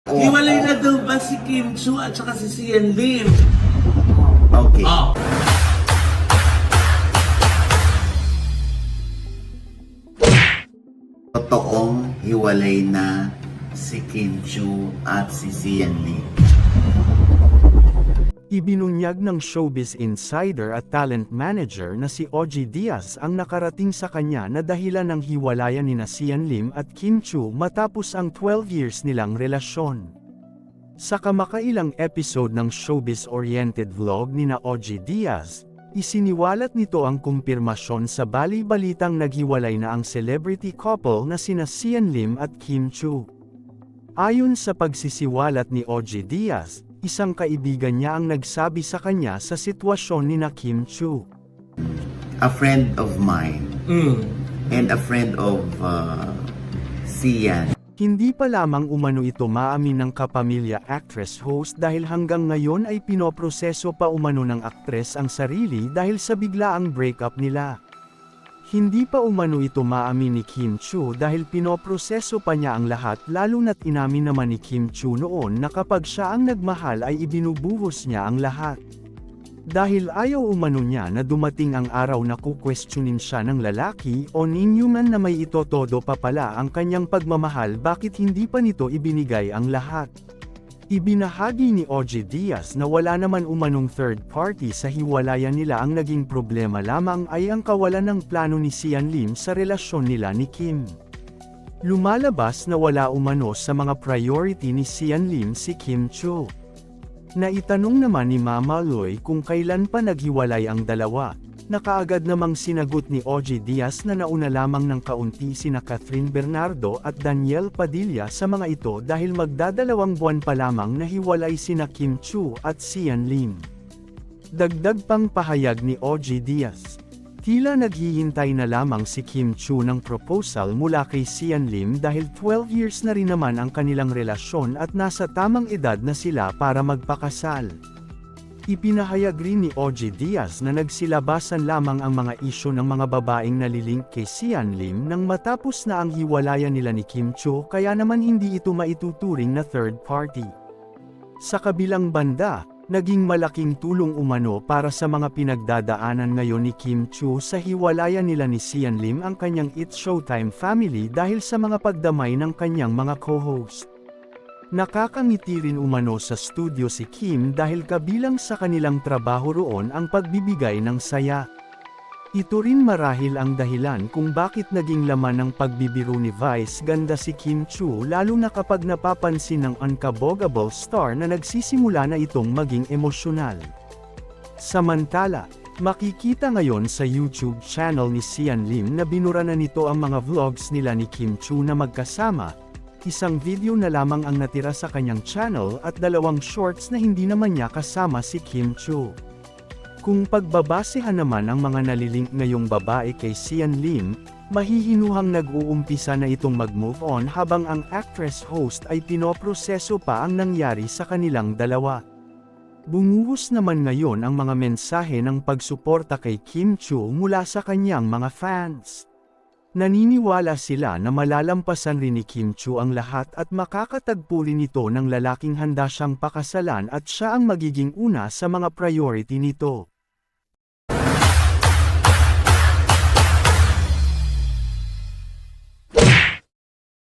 Hiwalay na daw ba si Kim Chu at saka si Sian Lim? Okay. Totoong hiwalay na si Kim Chu at si Sian Lim. Ibinunyag ng showbiz insider at talent manager na si Ogie Diaz ang nakarating sa kanya na dahilan ng hiwalayan nina Sian Lim at Kim Chu matapos ang 12 years nilang relasyon. Sa kamakailang episode ng showbiz-oriented vlog nina Ogie Diaz, isiniwalat nito ang kumpirmasyon sa bali-balitang naghiwalay na ang celebrity couple na sina Sian Lim at Kim Chu. Ayon sa pagsisiwalat ni Ogie Diaz, isang kaibigan niya ang nagsabi sa kanya sa sitwasyon ni na Kim Chu. A friend of mine and a friend of Sian. Hindi pa lamang umano ito maamin ng kapamilya actress host dahil hanggang ngayon ay pinoproseso pa umano ng aktres ang sarili dahil sa biglaang breakup nila. Hindi pa umano ito maamin ni Kim Chu dahil pinoproseso pa niya ang lahat lalo na't inamin naman ni Kim Chu noon na kapag siya ang nagmahal ay ibinubuhos niya ang lahat. Dahil ayaw umano niya na dumating ang araw na kukwestiyonin siya ng lalaki o ninyo man na may itotodo pa pala ang kanyang pagmamahal bakit hindi pa nito ibinigay ang lahat. Ibinahagi ni Ogie Diaz na wala naman umanong third party sa hiwalayan nila, ang naging problema lamang ay ang kawalan ng plano ni Sian Lim sa relasyon nila ni Kim. Lumalabas na wala umano sa mga priority ni Sian Lim si Kim Chu. Naitanong naman ni Mama Loy kung kailan pa naghiwalay ang dalawa, na kaagad namang sinagot ni Ogie Diaz na nauna lamang ng kaunti sina Catherine Bernardo at Daniel Padilla sa mga ito dahil magdadalawang buwan pa lamang na hiwalay sina Kim Chu at Sian Lim. Dagdag pang pahayag ni Ogie Diaz, tila naghihintay na lamang si Kim Chu ng proposal mula kay Sian Lim dahil 12 years na rin naman ang kanilang relasyon at nasa tamang edad na sila para magpakasal. Ipinahayag rin ni Ogie Diaz na nagsilabasan lamang ang mga isyu ng mga babaeng nalilink kay Sian Lim nang matapos na ang hiwalayan nila ni Kim Chu kaya naman hindi ito maituturing na third party. Sa kabilang banda, naging malaking tulong umano para sa mga pinagdadaanan ngayon ni Kim Chu sa hiwalayan nila ni Sian Lim ang kanyang It's Showtime family dahil sa mga pagdamay ng kanyang mga co-host. Nakakangiti rin umano sa studio si Kim dahil kabilang sa kanilang trabaho roon ang pagbibigay ng saya. Ito rin marahil ang dahilan kung bakit naging laman ng pagbibiro ni Vice ganda si Kim Chu lalo na kapag napapansin ng unkabogable star na nagsisimula na itong maging emosyonal. Samantala, makikita ngayon sa YouTube channel ni Sian Lim na binura na nito ang mga vlogs nila ni Kim Chu na magkasama. Isang video na lamang ang natira sa kanyang channel at 2 shorts na hindi naman niya kasama si Kim Chu. Kung pagbabasehan naman ang mga nalilink ngayong babae kay Sian Lim, mahihinuhang nag-uumpisa na itong mag-move on habang ang actress host ay pinoproseso pa ang nangyari sa kanilang dalawa. Bumuhos naman ngayon ang mga mensahe ng pagsuporta kay Kim Chu mula sa kanyang mga fans. Naniniwala sila na malalampasan rin ni Kim Chu ang lahat at makakatagpo rin ito ng lalaking handa siyang pakasalan at siya ang magiging una sa mga priority nito.